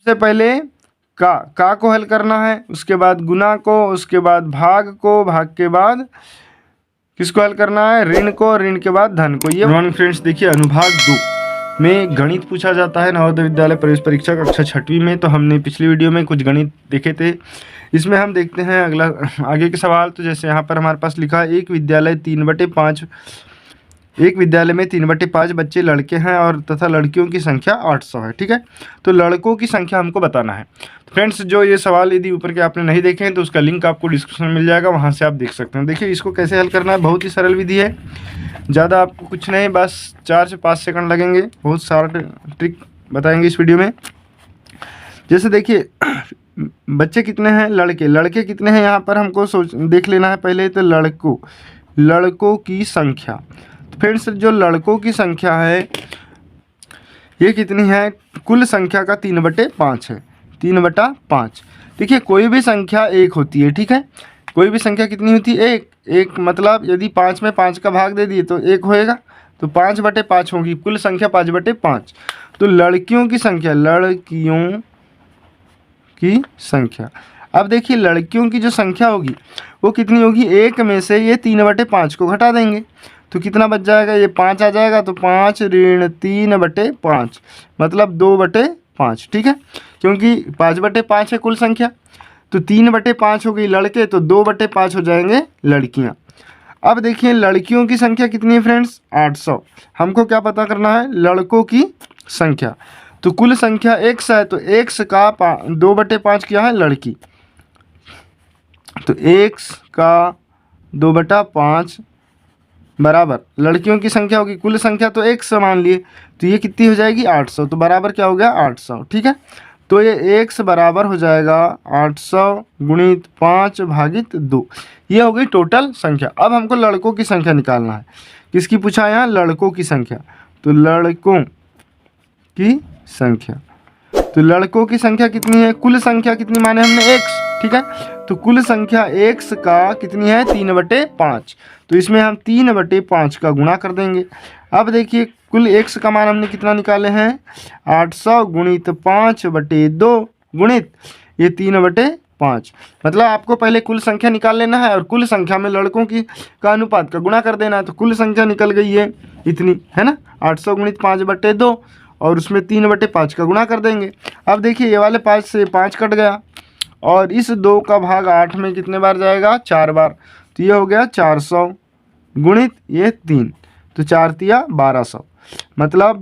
सबसे पहले का को हल करना है, उसके बाद गुना को, उसके बाद भाग को, भाग के बाद किसको हल करना है, ऋण को, ऋण के बाद धन को। ये वन फ्रेंड्स देखिए अनुभाग 2 में गणित पूछा जाता है नवोदय विद्यालय प्रवेश परीक्षा कक्षा 6वीं में। तो हमने पिछली वीडियो में कुछ गणित देखे थे, इसमें हम देखते हैं अगला आगे के सवाल। तो जैसे यहाँ पर हमारे पास लिखा है एक विद्यालय में 3/5 बच्चे लड़के हैं और तथा लड़कियों की संख्या 800 है। ठीक है, तो लड़कों की संख्या हमको बताना है। तो फ्रेंड्स जो ये सवाल यदि ऊपर के आपने नहीं देखे हैं तो उसका लिंक आपको डिस्क्रिप्शन में मिल जाएगा, वहाँ से आप देख सकते हैं। देखिए इसको कैसे हल करना है, बहुत ही सरल विधि है, ज़्यादा आपको कुछ नहीं, बस 4 से 5 सेकंड लगेंगे। बहुत सारा ट्रिक बताएंगे इस वीडियो में। जैसे देखिए बच्चे कितने हैं, लड़के कितने हैं, यहाँ पर हमको देख लेना है पहले। तो लड़कों की संख्या, तो फ्रेंड्स जो लड़कों की संख्या है ये कितनी है, कुल संख्या का 3/5 है, 3/5। देखिए कोई भी संख्या एक होती है, ठीक है, कोई भी संख्या कितनी होती है, एक मतलब यदि 5 में 5 का भाग दे दिए तो 1 होएगा, तो 5/5 होगी, कुल संख्या 5/5। तो लड़कियों की संख्या, अब देखिए लड़कियों की जो संख्या होगी वो कितनी होगी, एक में से ये 3/5 को घटा देंगे तो कितना बच जाएगा, ये 5 आ जाएगा, तो 5 ऋण 3/5 मतलब 2/5। ठीक है, क्योंकि 5/5 है कुल संख्या, तो 3/5 हो गई लड़के, तो 2/5 हो जाएंगे लड़कियां। अब देखिए लड़कियों की संख्या कितनी है फ्रेंड्स, 800। हमको क्या पता करना है, लड़कों की संख्या। तो कुल संख्या x है, तो x का 2/5 क्या है, लड़की, तो x का 2/5 बराबर लड़कियों की संख्या होगी, कुल संख्या तो x मान लिए, तो ये कितनी हो जाएगी, 800, तो बराबर क्या हो गया, 800। ठीक है, तो ये x बराबर हो जाएगा 800 गुणित 5 भागित 2, ये हो गई टोटल संख्या। अब हमको लड़कों की संख्या निकालना है, किसकी पूछा है यहाँ, लड़कों की संख्या। तो लड़कों की संख्या, तो लड़कों की संख्या कितनी है, कुल संख्या कितनी माने हमने, x। ठीक है, तो कुल संख्या x का कितनी है, 3/5, तो इसमें हम 3/5 का गुणा कर देंगे। अब देखिए कुल x का मान हमने कितना निकाले हैं, 800 गुणित 5/2 गुणित ये 3/5, मतलब आपको पहले कुल संख्या निकाल लेना है और कुल संख्या में लड़कों की का अनुपात का गुणा कर देना है। तो कुल संख्या निकल गई है इतनी, है ना, 800 गुणित 5/2 और उसमें 3/5 का गुणा कर देंगे। अब देखिए ये वाले 5 से 5 कट गया और इस 2 का भाग 8 में कितने बार जाएगा, 4 बार, तो ये हो गया 400 गुणित ये 3, तो 4 तिया 1200, मतलब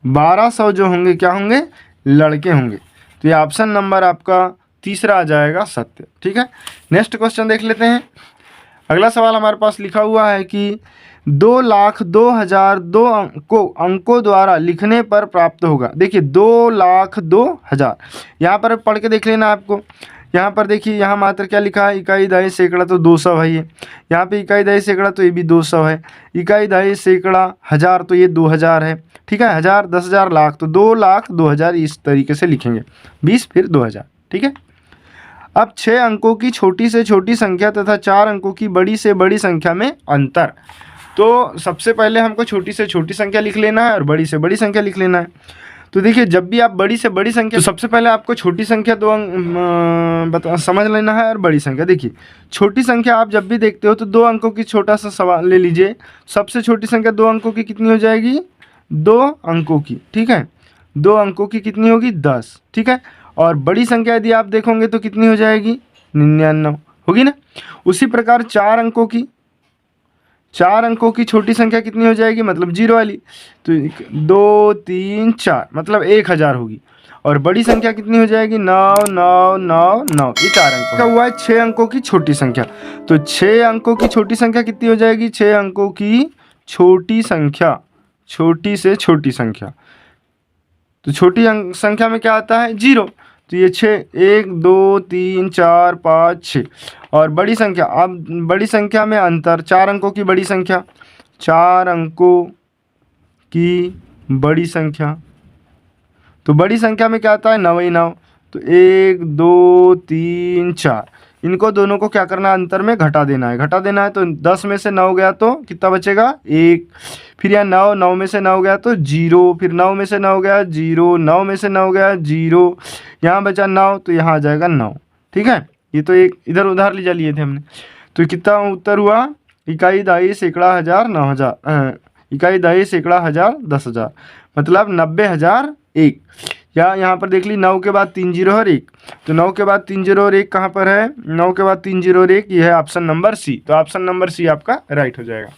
1200 जो होंगे क्या होंगे, लड़के होंगे। तो ये ऑप्शन नंबर आपका तीसरा आ जाएगा सत्य। ठीक है, नेक्स्ट क्वेश्चन देख लेते हैं। अगला सवाल हमारे पास लिखा हुआ है कि 2,02,000 को अंकों द्वारा लिखने पर प्राप्त होगा। देखिए 2,02,000, यहाँ पर पढ़ के देख लेना आपको। यहाँ पर देखिए यहाँ मात्र क्या लिखा है, इकाई दहाई सैकड़ा, तो 200 है ये, यहाँ पे इकाई दहाई सैकड़ा तो ये भी 200 है, इकाई दहाई सैकड़ा हज़ार तो ये 2000 है। ठीक है, 1000 10,000 लाख, तो 2,02,000 इस तरीके से लिखेंगे, 20 फिर 2000। ठीक है, अब 6 अंकों की छोटी से छोटी संख्या तथा 4 अंकों की बड़ी से बड़ी संख्या में अंतर। तो सबसे पहले हमको छोटी से छोटी संख्या लिख लेना है और बड़ी से बड़ी संख्या लिख लेना है। तो देखिए जब भी आप बड़ी से बड़ी संख्या, तो सबसे पहले आपको छोटी संख्या समझ लेना है और बड़ी संख्या। देखिए छोटी संख्या आप जब भी देखते हो तो 2 अंकों की छोटा सा सवाल ले लीजिए, सबसे छोटी संख्या 2 अंकों की कितनी हो जाएगी, 2 अंकों की। ठीक है, 2 अंकों की कितनी होगी, 10। ठीक है, और बड़ी संख्या यदि आप देखोगे तो कितनी हो जाएगी, 99 होगी ना। उसी प्रकार 4 अंकों की छोटी संख्या कितनी हो जाएगी, मतलब 0 वाली, तो 2 3 4 मतलब 1000 होगी। और बड़ी संख्या कितनी हो जाएगी, 9999, ये 4 अंक का हुआ है 6 अंकों की छोटी संख्या। तो 6 अंकों की छोटी संख्या कितनी हो जाएगी, 6 अंकों की छोटी संख्या, छोटी से छोटी संख्या, तो छोटी संख्या में क्या आता है, 0, तो ये 6, 1 2 3 4 5 6। और बड़ी संख्या, अब बड़ी संख्या में अंतर, 4 अंकों की बड़ी संख्या, 4 अंकों की बड़ी संख्या, तो बड़ी संख्या में क्या आता है, 9 ही 9, तो 1 2 3 4, इनको दोनों को क्या करना है, अंतर में घटा देना है। घटा देना है तो 10 में से 9 गया तो कितना बचेगा, 1। फिर यहाँ 9 में से 9 गया तो 0, फिर 9 में से 9 गया 0, 9 में से 9 गया 0, यहाँ बचा 9 तो यहाँ आ जाएगा 9। ठीक है, ये तो एक इधर उधार ले जा लिए थे हमने। तो कितना उत्तर हुआ, इकाई दहाई सैकड़ा हज़ार 9000, इकाई दहाई सैकड़ा हज़ार 10,000, मतलब 90,001। या यहाँ पर देख ली 9 के बाद 3 0 और 1, तो 9 के बाद 3 0 और 1 कहाँ पर है, 9 के बाद 3 0 और 1, ये है ऑप्शन नंबर सी। तो ऑप्शन नंबर सी आपका राइट हो जाएगा।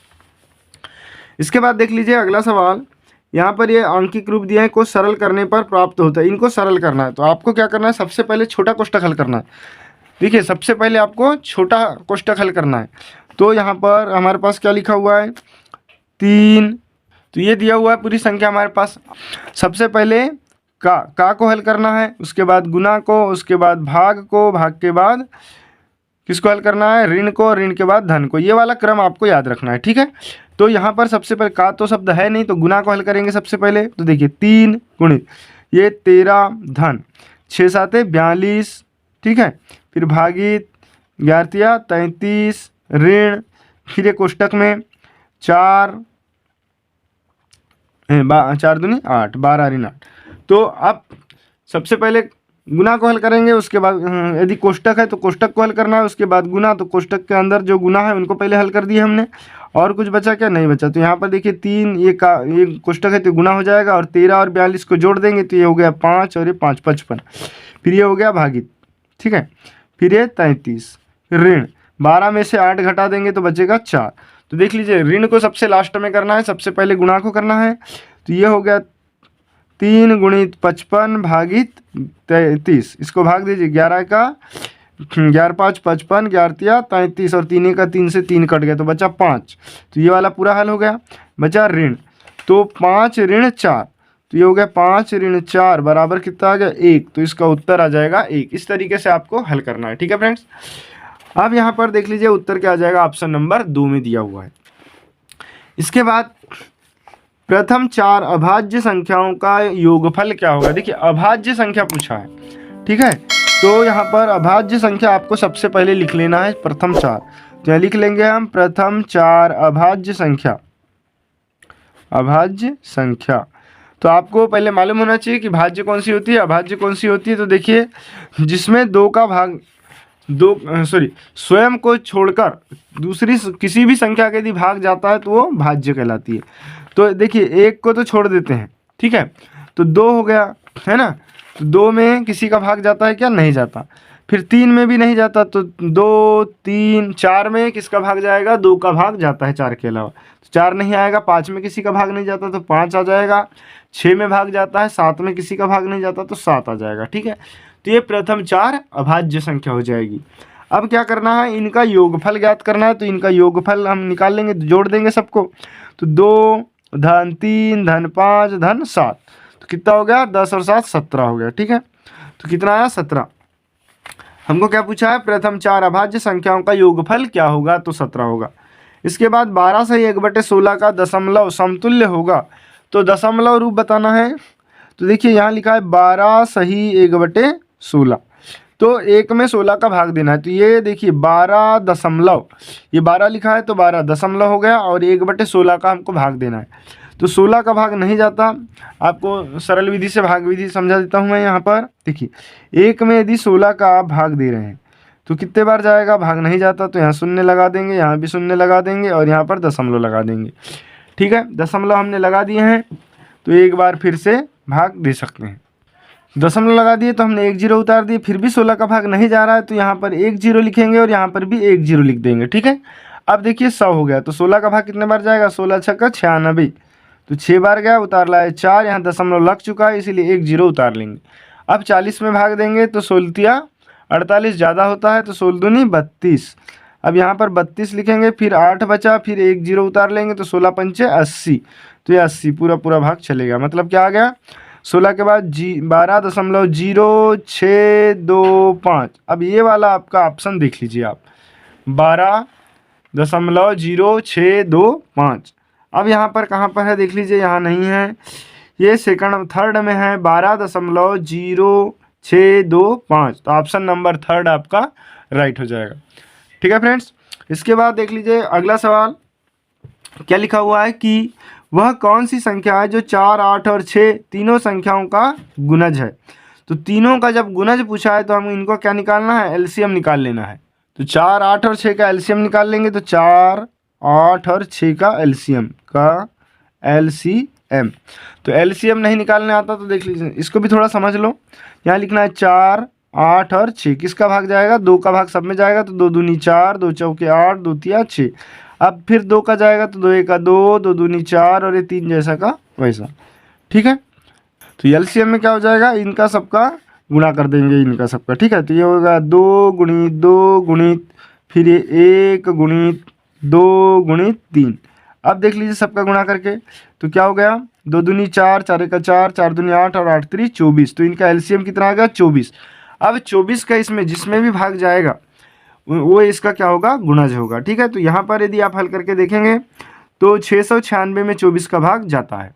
इसके बाद देख लीजिए अगला सवाल, यहाँ पर ये आंकिक रूप दिए हैं, को सरल करने पर प्राप्त होता है। इनको सरल करना है तो आपको क्या करना है, सबसे पहले छोटा कोष्ठक हल करना है। देखिए सबसे पहले आपको छोटा कोष्ठक हल करना है। तो यहाँ पर हमारे पास क्या लिखा हुआ है, 3, तो ये दिया हुआ है पूरी संख्या हमारे पास। सबसे पहले का को हल करना है, उसके बाद गुना को, उसके बाद भाग को, भाग के बाद किसको हल करना है, ऋण को, ऋण के बाद धन को। ये वाला क्रम आपको याद रखना है। ठीक है, तो यहाँ पर सबसे पहले का तो शब्द है नहीं, तो गुना को हल करेंगे सबसे पहले। तो देखिए 3 गुणित ये 13 धन 6 7 42, ठीक है, फिर भागित 11 33 ऋण, फिर ये कोष्टक में 4 4 दूनी 8 12 ऋण 8। तो अब सबसे पहले गुना को हल करेंगे, उसके बाद यदि कोष्टक है तो कोष्टक को हल करना है, उसके बाद गुना, तो कोष्टक के अंदर जो गुना है उनको पहले हल कर दिए हमने। और कुछ बचा क्या, नहीं बचा। तो यहाँ पर देखिए 3, ये कोष्टक है तो गुना हो जाएगा, और 13 और 42 को जोड़ देंगे तो ये हो गया 5, और ये 5 55, फिर ये हो गया भागित, ठीक है, फिर ये 33 ऋण, 12 में से 8 घटा देंगे तो बचेगा 4। तो देख लीजिए ऋण को सबसे लास्ट में करना है, सबसे पहले गुणा को करना है। तो ये हो गया 3 गुणित 55 भागित 33, इसको भाग दीजिए, 11 का 11 5 55, 11 33, और 3 का 3 से 3 कट गया तो बचा 5। तो ये वाला पूरा हल हो गया। बचा ऋण, तो 5 ऋण 4, तो ये हो गया 5 ऋण 4 बराबर कितना आ गया, 1। तो इसका उत्तर आ जाएगा 1। इस तरीके से आपको हल करना है। ठीक है फ्रेंड्स, अब यहाँ पर देख लीजिए उत्तर क्या आ जाएगा, ऑप्शन नंबर 2 में दिया हुआ है। इसके बाद प्रथम 4 अभाज्य संख्याओं का योगफल क्या होगा। देखिए अभाज्य संख्या पूछा है, ठीक है, तो यहाँ पर अभाज्य संख्या आपको सबसे पहले लिख लेना है, प्रथम 4। तो यहाँ लिख लेंगे हम प्रथम 4 अभाज्य संख्या, अभाज्य संख्या। तो आपको पहले मालूम होना चाहिए कि भाज्य कौन सी होती है, अभाज्य कौन सी होती है। तो देखिए जिसमें स्वयं को छोड़कर दूसरी किसी भी संख्या का यदि भाग जाता है तो वो भाज्य कहलाती है। तो देखिए 1 को तो छोड़ देते हैं, ठीक है, तो 2 हो गया, है ना, तो 2 में किसी का भाग जाता है क्या, नहीं जाता। फिर 3 में भी नहीं जाता, तो 2 3 4 में किसका भाग जाएगा, 2 का भाग जाता है 4 के अलावा, तो 4 नहीं आएगा। 5 में किसी का भाग नहीं जाता तो 5 आ जाएगा। 6 में भाग जाता है, 7 में किसी का भाग नहीं जाता तो 7 आ जाएगा। ठीक है, तो ये प्रथम 4 अभाज्य संख्या हो जाएगी। अब क्या करना है, इनका योगफल ज्ञात करना है। तो इनका योगफल हम निकाल लेंगे, जोड़ देंगे सबको। तो 2 धन 3 धन 5 धन 7, तो कितना हो गया, 10 और 7 17 हो गया। ठीक है, तो कितना आया, 17। हमको क्या पूछा है, प्रथम 4 अभाज्य संख्याओं का योगफल क्या होगा, तो 17 होगा। इसके बाद 12 सही 1/16 का दशमलव समतुल्य होगा। तो दशमलव रूप बताना है। तो देखिए यहाँ लिखा है 12 सही 1/16, तो 1 में 16 का भाग देना है। तो ये देखिए 12 दशमलव, ये 12 लिखा है तो 12 दशमलव हो गया, और 1/16 का हमको भाग देना है। तो 16 का भाग नहीं जाता, आपको सरल विधि से भाग विधि समझा देता हूँ मैं। यहाँ पर देखिए 1 में यदि 16 का आप भाग दे रहे हैं तो कितने बार जाएगा, भाग नहीं जाता, तो यहाँ शून्य लगा देंगे, यहाँ भी शून्य लगा देंगे, और यहाँ पर दशमलव लगा देंगे। ठीक है, दशमलव हमने लगा दिए हैं, तो एक बार फिर से भाग दे सकते हैं। दशमलव लगा दिए तो हमने 1 0 उतार दिए, फिर भी 16 का भाग नहीं जा रहा है, तो यहाँ पर 1 0 लिखेंगे, और यहाँ पर भी 1 0 लिख देंगे। ठीक है, अब देखिए 100 हो गया, तो 16 का भाग कितने बार जाएगा, 16 छक्का 96, तो 6 बार गया, उतार लाए 4, यहाँ दशमलव लग चुका है इसीलिए 1 0 उतार लेंगे। अब 40 में भाग देंगे तो 16 48 ज़्यादा होता है, तो 16 दूनी 32, अब यहाँ पर 32 लिखेंगे, फिर 8 बचा, फिर 1 0 उतार लेंगे, तो 16 पंचे 80, तो ये 80 पूरा भाग चलेगा। मतलब क्या आ गया, 16 के बाद 12.0625। अब ये वाला आपका ऑप्शन देख लीजिए आप, 12.0625। अब यहाँ पर कहाँ पर है देख लीजिए, यहाँ नहीं है, ये सेकंड थर्ड में है 12.0625। 6 2 5, तो ऑप्शन नंबर थर्ड आपका राइट हो जाएगा। ठीक है फ्रेंड्स, इसके बाद देख लीजिए अगला सवाल क्या लिखा हुआ है कि वह कौन सी संख्या है जो 4 8 और 6 तीनों संख्याओं का गुणज है। तो तीनों का जब गुणज पूछा है तो हम इनको क्या निकालना है, एलसीएम निकाल लेना है। तो 4 8 और 6 का एलसीएम निकाल लेंगे, तो 4 8 और 6 का एलसीएम तो एलसीएम नहीं निकालने आता तो देख लीजिए, इसको भी थोड़ा समझ लो। यहाँ लिखना है 4 8 और 6 किसका भाग जाएगा, 2 का भाग सब में जाएगा, तो 2 दूनी 4, 2 चौके 8, 2 तिया 6। अब फिर 2 का जाएगा तो 2 एका 2, 2 दूनी 4 और ये 3 जैसा का वैसा। ठीक है, तो एलसीएम में क्या हो जाएगा, इनका सबका गुणा कर देंगे इनका सबका। ठीक है, तो ये होगा 2 गुणित 2 गुणित फिर ये 1 गुणित 2 गुणित 3। अब देख लीजिए सबका गुणा करके तो क्या हो गया, 2 दूनी 4, 4 एका 4, 4 दूनी 8 और 8 3 24। तो इनका एलसीएम कितना आ गया, 24। अब 24 का इसमें जिसमें भी भाग जाएगा वो इसका क्या होगा, गुणज होगा। ठीक है, तो यहाँ पर यदि आप हल करके देखेंगे तो 696 में 24 का भाग जाता है।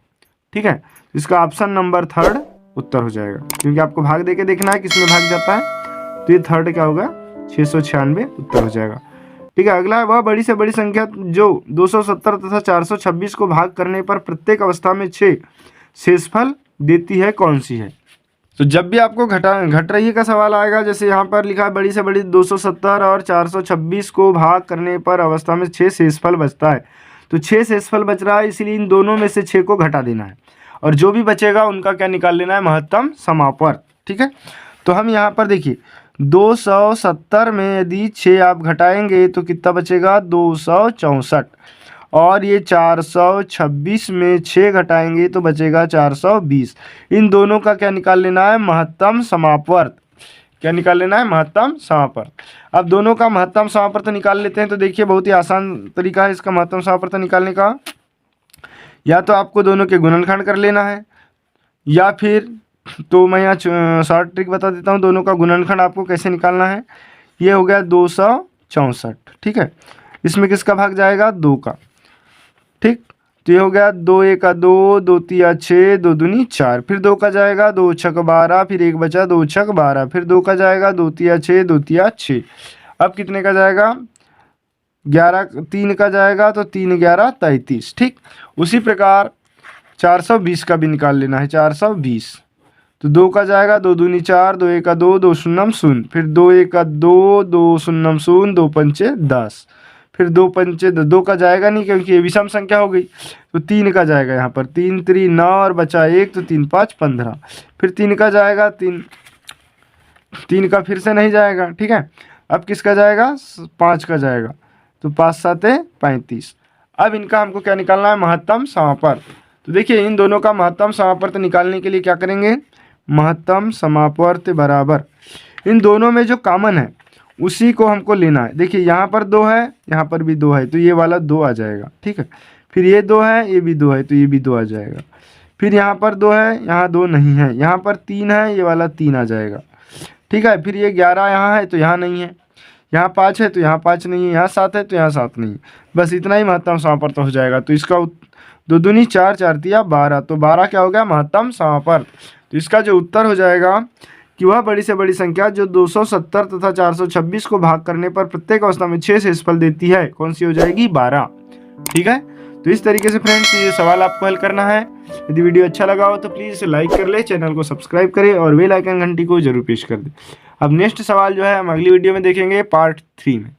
ठीक है, इसका ऑप्शन नंबर थर्ड उत्तर हो जाएगा, क्योंकि आपको भाग देके देखना है किसमें भाग जाता है। तो ये थर्ड क्या होगा, 696 उत्तर हो जाएगा। ठीक है, अगला है वह बड़ी से बड़ी संख्या जो 270 तथा 426 को भाग करने पर प्रत्येक अवस्था में 6 शेषफल देती है, कौन सी है। तो जब भी आपको घट रही का सवाल आएगा, जैसे यहाँ पर लिखा है बड़ी से बड़ी 270 और 426 को भाग करने पर अवस्था में 6 शेषफल बचता है, तो 6 शेषफल बच रहा है, इसलिए इन दोनों में से 6 को घटा देना है और जो भी बचेगा उनका क्या निकाल लेना है, महत्तम समापवर्त। ठीक है, तो हम यहाँ पर देखिए 270 में यदि 6 आप घटाएंगे तो कितना बचेगा, 264, और ये 426 में 6 घटाएंगे तो बचेगा 420। इन दोनों का क्या निकाल लेना है, महत्तम समापवर्त। क्या निकाल लेना है, महत्तम समापवर्त। अब दोनों का महत्तम समापवर्त निकाल लेते हैं। तो देखिए बहुत ही आसान तरीका है इसका महत्तम समापवर्त निकालने का। या तो आपको दोनों के गुणनखंड कर लेना है, या फिर तो मैं यहाँ शॉर्ट ट्रिक बता देता हूँ, दोनों का गुणनखंड आपको कैसे निकालना है। ये हो गया 264। ठीक है, इसमें किसका भाग जाएगा, 2 का। ठीक, तो ये हो गया 2 एका 2, 2 तिया 6, 2 दूनी 4, फिर 2 का जाएगा 2 छक 12, फिर 1 बचा 2 छक 12, फिर 2 का जाएगा 2 तिया 6, 2 तिया 6। अब कितने का जाएगा, 11, 3 का जाएगा तो 3 11 33। ठीक, उसी प्रकार 420 का भी निकाल लेना है, 420। तो 2 का जाएगा 2 दूनी 4, 2 एका 2, 2 शून्यम 0, फिर 2 एका 2, 2 शून्यम 0, 2 पंचे 10, फिर 2 पंचे 2 का जाएगा नहीं क्योंकि ये विषम संख्या हो गई। तो 3 का जाएगा यहाँ पर 3 3 9 और बचा 1, तो 3 5 15, फिर 3 का जाएगा 3 का फिर से नहीं जाएगा। ठीक है, अब किसका जाएगा, 5 का जाएगा, तो 5 7 35। अब इनका हमको क्या निकालना है, महत्तम समापवर्त। तो देखिए इन दोनों का महत्तम समापवर्त निकालने के लिए क्या करेंगे, महत्तम समापवर्त बराबर इन दोनों में जो कॉमन है उसी को हमको लेना है। देखिए यहाँ पर 2 है, यहाँ पर भी 2 है, तो ये वाला 2 आ जाएगा। ठीक है, फिर ये 2 है, ये भी 2 है, तो ये भी 2 आ जाएगा। फिर यहाँ पर 2 है, यहाँ 2 नहीं है, यहाँ पर 3 है, ये वाला 3 आ जाएगा। ठीक है, फिर ये 11 यहाँ है तो यहाँ नहीं है, यहाँ 5 है तो यहाँ 5 नहीं है, यहाँ 7 है तो यहाँ 7 नहीं है, बस इतना ही महत्तम समापवर्त हो जाएगा। तो इसका 2 दूनी 4, 4 तिया 12, तो 12 क्या हो गया, महत्तम समापवर्त। तो इसका जो उत्तर हो जाएगा कि वह बड़ी से बड़ी संख्या जो 270 तथा 426 को भाग करने पर प्रत्येक अवस्था में 6 शेषफल देती है, कौन सी हो जाएगी, 12। ठीक है, तो इस तरीके से फ्रेंड्स ये सवाल आपको हल करना है। यदि वीडियो अच्छा लगा हो तो प्लीज़ इसे लाइक कर ले, चैनल को सब्सक्राइब करें और बेल आइकन घंटी को जरूर प्रेस कर दें। अब नेक्स्ट सवाल जो है हम अगली वीडियो में देखेंगे पार्ट 3 में।